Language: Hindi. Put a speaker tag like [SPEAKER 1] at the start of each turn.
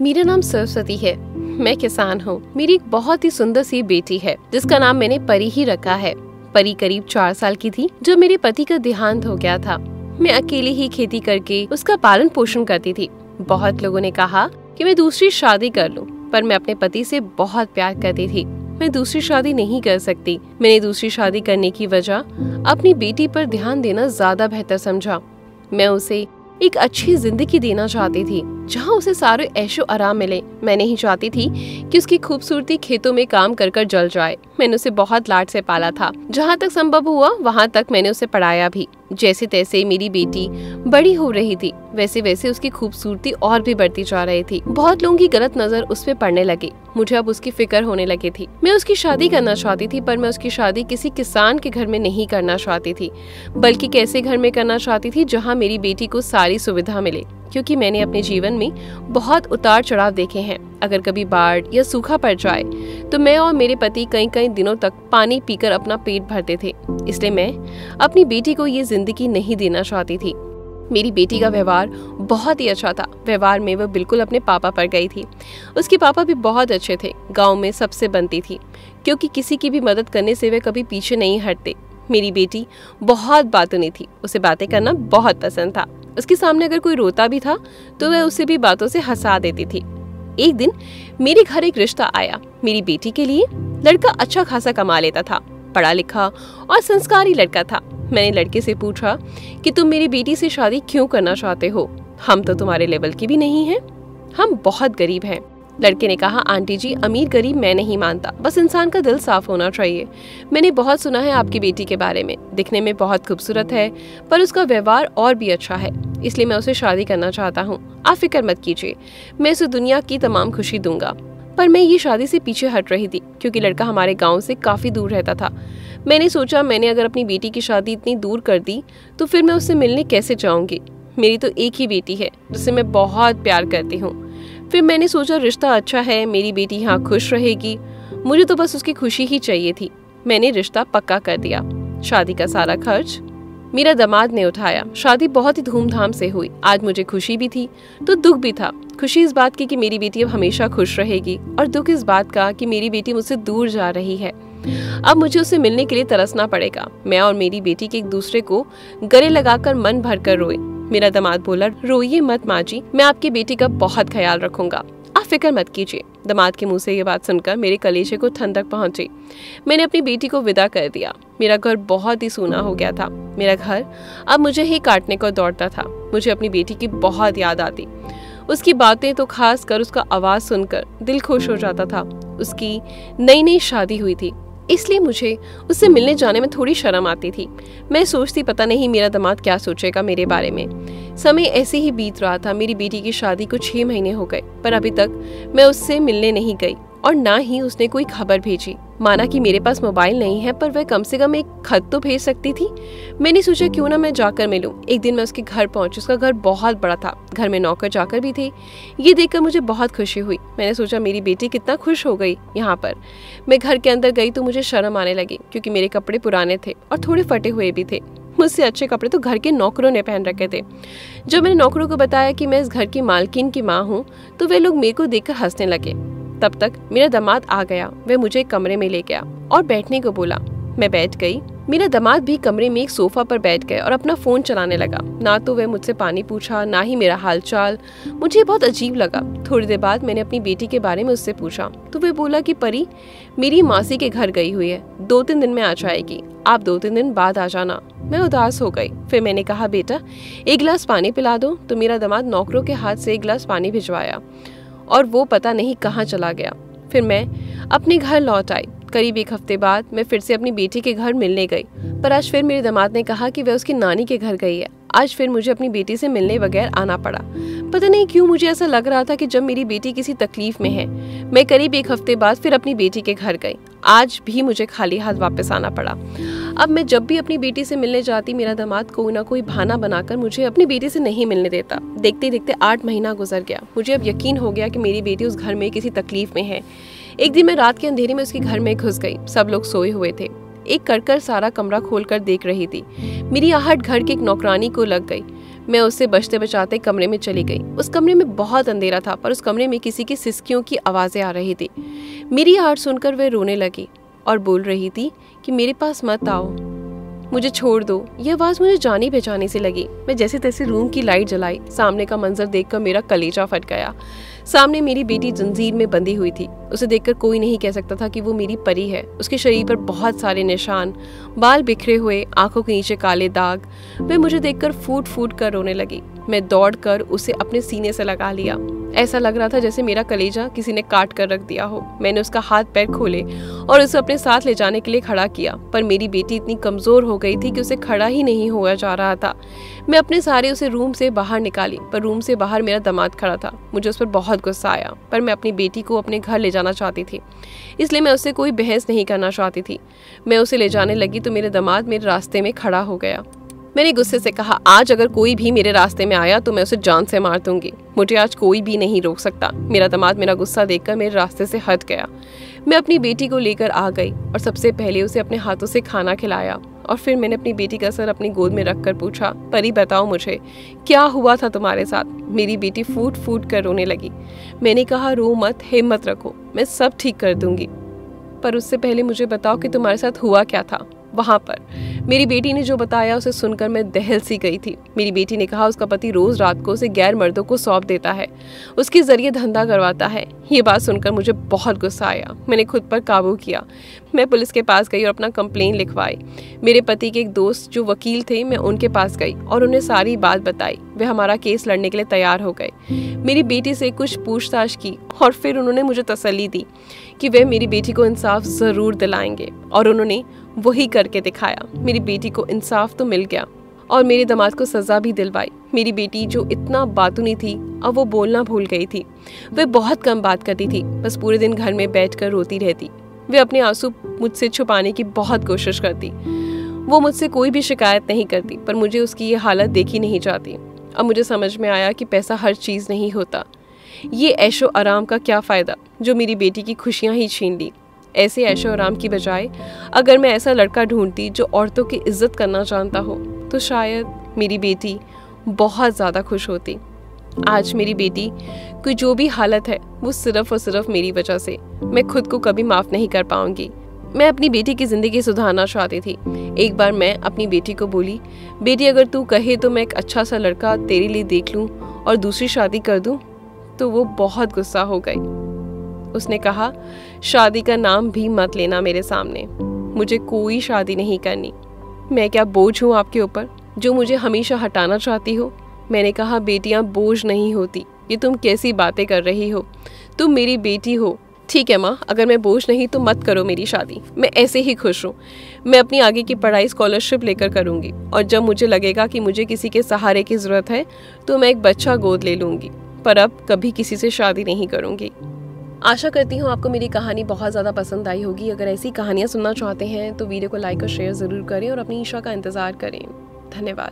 [SPEAKER 1] मेरा नाम सरस्वती है। मैं किसान हूँ। मेरी एक बहुत ही सुंदर सी बेटी है जिसका नाम मैंने परी ही रखा है। परी करीब 4 साल की थी जब मेरे पति का देहांत हो गया था। मैं अकेले ही खेती करके उसका पालन पोषण करती थी। बहुत लोगों ने कहा कि मैं दूसरी शादी कर लूं, पर मैं अपने पति से बहुत प्यार करती थी। मैं दूसरी शादी नहीं कर सकती। मैंने दूसरी शादी करने की वजह अपनी बेटी पर ध्यान देना ज्यादा बेहतर समझा। मैं उसे एक अच्छी जिंदगी देना चाहती थी जहाँ उसे सारे ऐशो आराम मिले। मैं नहीं चाहती थी कि उसकी खूबसूरती खेतों में काम कर कर जल जाए। मैंने उसे बहुत लाड से पाला था। जहाँ तक संभव हुआ वहाँ तक मैंने उसे पढ़ाया भी। जैसे तैसे मेरी बेटी बड़ी हो रही थी वैसे वैसे उसकी खूबसूरती और भी बढ़ती जा रही थी। बहुत लोगों की गलत नजर उस पे पड़ने लगी। मुझे अब उसकी फिक्र होने लगी थी। मैं उसकी शादी करना चाहती थी, पर मैं उसकी शादी किसी किसान के घर में नहीं करना चाहती थी, बल्कि कैसे घर में करना चाहती थी जहाँ मेरी बेटी को सारी सुविधा मिले। क्योंकि मैंने अपने जीवन में बहुत उतार चढ़ाव देखे हैं। अगर कभी बाढ़ या सूखा पड़ जाए तो मैं और मेरे पति कई कई दिनों तक पानी पीकर अपना पेट भरते थे। इसलिए मैं अपनी बेटी को ये जिंदगी नहीं देना चाहती थी। मेरी बेटी का व्यवहार बहुत ही अच्छा था। व्यवहार में वह बिल्कुल अपने पापा पर गई थी। उसके पापा भी बहुत अच्छे थे। गांव में सबसे बनती थी, क्योंकि किसी की भी मदद करने से वे कभी पीछे नहीं हटते। मेरी बेटी बहुत बातूनी थी। उसे बातें करना बहुत पसंद था। उसके सामने अगर कोई रोता भी था तो वह उसे भी बातों से हंसा देती थी। एक दिन मेरे घर एक रिश्ता आया। मेरी बेटी के लिए लड़का अच्छा खासा कमा लेता था, पढ़ा लिखा और संस्कारी लड़का था। मैंने लड़के से पूछा कि तुम मेरी बेटी से शादी क्यों करना चाहते हो? हम तो तुम्हारे लेवल की भी नहीं हैं। हम बहुत गरीब हैं। लड़के ने कहा, आंटी जी, अमीर गरीब मैं नहीं मानता, बस इंसान का दिल साफ होना चाहिए। मैंने बहुत सुना है आपकी बेटी के बारे में। दिखने में बहुत खूबसूरत है, पर उसका व्यवहार और भी अच्छा है, इसलिए मैं उसे शादी करना चाहता हूँ। आप फिक्र मत कीजिए, मैं उसे दुनिया की तमाम खुशी दूंगा। पर मैं ये शादी से पीछे हट रही थी, क्योंकि लड़का हमारे गाँव से काफी दूर रहता था। मैंने सोचा मैंने अगर अपनी बेटी की शादी इतनी दूर कर दी तो फिर मैं उससे मिलने कैसे जाऊंगी। मेरी तो एक ही बेटी है जिससे मैं बहुत प्यार करती हूँ। फिर मैंने सोचा रिश्ता अच्छा है, मेरी बेटी यहाँ खुश रहेगी, मुझे तो बस उसकी खुशी ही चाहिए थी। मैंने रिश्ता पक्का कर दिया। शादी का सारा खर्च मेरा दामाद ने उठाया। शादी बहुत ही धूमधाम से हुई। आज मुझे खुशी भी थी तो दुख भी था। खुशी इस बात की कि मेरी बेटी अब हमेशा खुश रहेगी, और दुख इस बात का कि मेरी बेटी मुझसे दूर जा रही है। अब मुझे उससे मिलने के लिए तरसना पड़ेगा। मैं और मेरी बेटी के एक दूसरे को गले लगाकर मन भर कर रोए। मेरा दामाद बोला, रोइए मत माँ जी, मैं आपकी बेटी का बहुत ख्याल रखूंगा, आप फिक्र मत कीजिए। दामाद के मुंह से ये बात सुनकर मेरे कलेजे को ठंडक पहुंची। मैंने अपनी बेटी को विदा कर दिया। मेरा घर बहुत ही सूना हो गया था। मेरा घर अब मुझे ही काटने को दौड़ता था। मुझे अपनी बेटी की बहुत याद आती। उसकी बातें तो खास कर उसका आवाज सुनकर दिल खुश हो जाता था। उसकी नई नई शादी हुई थी, इसलिए मुझे उससे मिलने जाने में थोड़ी शर्म आती थी। मैं सोचती पता नहीं मेरा दामाद क्या सोचेगा मेरे बारे में। समय ऐसे ही बीत रहा था। मेरी बेटी की शादी को 6 महीने हो गए, पर अभी तक मैं उससे मिलने नहीं गई और ना ही उसने कोई खबर भेजी। माना कि मेरे पास मोबाइल नहीं है, पर वह कम से कम एक खत तो भेज सकती थी। मैंने सोचा क्यों ना मैं जाकर मिलूं। एक दिन मैं उसके घर पहुंची। उसका घर बहुत बड़ा था। घर में नौकर चाकर भी थे। ये देखकर मुझे बहुत खुशी हुई। मैंने सोचा मेरी बेटी कितना खुश हो गई यहाँ पर। मैं घर के अंदर गई तो मुझे शर्म आने लगी, क्योंकि मेरे कपड़े पुराने थे और थोड़े फटे हुए भी थे। मुझसे अच्छे कपड़े तो घर के नौकरों ने पहन रखे थे। जब मैंने नौकरों को बताया कि मैं इस घर की मालकिन की माँ हूँ तो वे लोग मेरे को देखकर हंसने लगे। तब तक मेरा दामाद आ गया। वह मुझे एक कमरे में ले गया और बैठने को बोला। मैं बैठ गई। मेरा दामाद भी कमरे में एक सोफा पर बैठ गए और अपना फोन चलाने लगा। ना तो वह मुझसे पानी पूछा, ना ही मेरा हालचाल। मुझे बहुत अजीब लगा। थोड़ी देर बाद मैंने अपनी बेटी के बारे में उससे पूछा तो वह बोला कि परी मेरी मासी के घर गई हुई है, 2-3 दिन में आ जाएगी, आप 2-3 दिन बाद आ जाना। मैं उदास हो गई। फिर मैंने कहा, बेटा 1 गिलास पानी पिला दो। तो मेरा दामाद नौकरों के हाथ से 1 गिलास पानी भिजवाया और वो पता नहीं कहाँ चला गया। फिर मैं अपने घर लौट आई। करीब 1 हफ्ते बाद मैं फिर से अपनी बेटी के घर मिलने गई, पर आज फिर मेरे दामाद ने कहा कि वह उसकी नानी के घर गई है। आज फिर मुझे अपनी बेटी से मिलने बगैर आना पड़ा। पता नहीं क्यों मुझे ऐसा लग रहा था कि जब मेरी बेटी किसी तकलीफ में है। मैं करीब 1 हफ्ते बाद फिर अपनी बेटी के घर गई। आज भी मुझे खाली हाथ वापस आना पड़ा। अब मैं जब भी अपनी बेटी से मिलने जाती, मेरा दामाद कोई ना कोई बहाना बनाकर मुझे अपनी बेटी से नहीं मिलने देता। देखते देखते 8 महीना गुजर गया। मुझे अब यकीन हो गया कि मेरी बेटी उस घर में किसी तकलीफ में है। एक दिन मैं रात के अंधेरे में उसके घर में घुस गई। सब लोग सोए हुए थे। एक कर सारा कमरा खोलकर देख रही थी। मेरी आहट घर की एक नौकरानी को लग गई। मैं उससे बचते बचाते कमरे में चली गई। उस कमरे में बहुत अंधेरा था, पर उस कमरे में किसी की सिसकियों की आवाज़ें आ रही थी। मेरी आहट सुनकर वह रोने लगी और बोल रही थी कि मेरे पास मत आओ, मुझे छोड़ दो। यह आवाज़ मुझे जानी पहचानी सी लगी। मैं जैसे तैसे रूम की लाइट जलाई। सामने का मंजर देखकर मेरा कलेजा फट गया। सामने मेरी बेटी जंजीर में बंधी हुई थी। उसे देखकर कोई नहीं कह सकता था कि वो मेरी परी है। उसके शरीर पर बहुत सारे निशान, बाल बिखरे हुए, आंखों के नीचे काले दाग। वह मुझे देखकर फूट फूट कर रोने लगी। मैं दौड़कर उसे अपने सीने से लगा लिया। ऐसा लग रहा था जैसे मेरा कलेजा किसी ने काट कर रख दिया हो। मैंने उसका हाथ पैर खोले और उसे अपने साथ ले जाने के लिए खड़ा किया, पर मेरी बेटी इतनी कमजोर हो गई थी कि उसे खड़ा ही नहीं हुआ जा रहा था। मैं अपने सहारे उसे रूम से बाहर निकाली, पर रूम से बाहर मेरा दामाद खड़ा था। मुझे उस पर बहुत गुस्सा आया, पर मैं अपनी बेटी को अपने घर ले जाना चाहती थी, इसलिए मैं उससे कोई बहस नहीं करना चाहती थी। मैं उसे ले जाने लगी तो मेरे दामाद मेरे रास्ते में खड़ा हो गया। मैंने गुस्से से कहा, आज अगर कोई भी मेरे रास्ते में आया तो मैं उसे जान से मार दूंगी। मुझे आज कोई भी नहीं रोक सकता। मेरा दामाद मेरा गुस्सा देखकर मेरे रास्ते से हट गया। मैं अपनी बेटी को लेकर आ गई और सबसे पहले उसे अपने हाथों से खाना खिलाया और फिर मैंने अपनी बेटी का सर अपनी गोद में रखकर पूछा, परी बताओ मुझे क्या हुआ था तुम्हारे साथ। मेरी बेटी फूट फूट कर रोने लगी। मैंने कहा, रो मत, हिम्मत रखो, मैं सब ठीक कर दूंगी, पर उससे पहले मुझे बताओ कि तुम्हारे साथ हुआ क्या था वहां पर। मेरी बेटी ने जो बताया उसे सुनकर मैं दहल सी गई थी। मेरी बेटी ने कहा उसका पति रोज रात को उसे गैर मर्दों को सौंप देता है, उसके जरिए धंधा करवाता है। ये बात सुनकर मुझे बहुत गुस्सा आया। मैंने खुद पर काबू किया। मैं पुलिस के पास गई और अपना कंप्लेन लिखवाई। मेरे पति के एक दोस्त जो वकील थे, मैं उनके पास गई और उन्हें सारी बात बताई। वे हमारा केस लड़ने के लिए तैयार हो गए। मेरी बेटी से कुछ पूछताछ की और फिर उन्होंने मुझे तसल्ली दी कि वे मेरी बेटी को इंसाफ जरूर दिलाएंगे, और उन्होंने वही करके दिखाया। मेरी बेटी को इंसाफ तो मिल गया और मेरे दामाद को सजा भी दिलवाई। मेरी बेटी जो इतना बातूनी थी, अब वो बोलना भूल गई थी। वह बहुत कम बात करती थी, बस पूरे दिन घर में बैठकर रोती रहती। वे अपने आंसू मुझसे छुपाने की बहुत कोशिश करती। वो मुझसे कोई भी शिकायत नहीं करती, पर मुझे उसकी ये हालत देखी नहीं जाती। अब मुझे समझ में आया कि पैसा हर चीज़ नहीं होता। ये ऐशो आराम का क्या फ़ायदा जो मेरी बेटी की खुशियाँ ही छीन ली। ऐसे ऐशो आराम की बजाय अगर मैं ऐसा लड़का ढूंढती जो औरतों की इज्जत करना जानता हो, तो शायद मेरी बेटी बहुत ज़्यादा खुश होती। आज मेरी बेटी की जो भी हालत है वो सिर्फ और सिर्फ मेरी वजह से। मैं खुद को कभी माफ़ नहीं कर पाऊंगी। मैं अपनी बेटी की ज़िंदगी सुधारना चाहती थी। एक बार मैं अपनी बेटी को बोली, बेटी अगर तू कहे तो मैं एक अच्छा सा लड़का तेरे लिए देख लूँ और दूसरी शादी कर दूँ। तो वो बहुत गुस्सा हो गई। उसने कहा, शादी का नाम भी मत लेना मेरे सामने, मुझे कोई शादी नहीं करनी। मैं क्या बोझ हूँ आपके ऊपर जो मुझे हमेशा हटाना चाहती हो। मैंने कहा, बेटियाँ बोझ नहीं होती, ये तुम कैसी बातें कर रही हो, तुम मेरी बेटी हो। ठीक है माँ, अगर मैं बोझ नहीं तो मत करो मेरी शादी, मैं ऐसे ही खुश हूँ। मैं अपनी आगे की पढ़ाई स्कॉलरशिप लेकर करूँगी, और जब मुझे लगेगा कि मुझे किसी के सहारे की ज़रूरत है तो मैं एक बच्चा गोद ले लूँगी, पर अब कभी किसी से शादी नहीं करूँगी। आशा करती हूँ आपको मेरी कहानी बहुत ज़्यादा पसंद आई होगी। अगर ऐसी कहानियाँ सुनना चाहते हैं तो वीडियो को लाइक और शेयर ज़रूर करें और अपनी ईशा का इंतज़ार करें। धन्यवाद।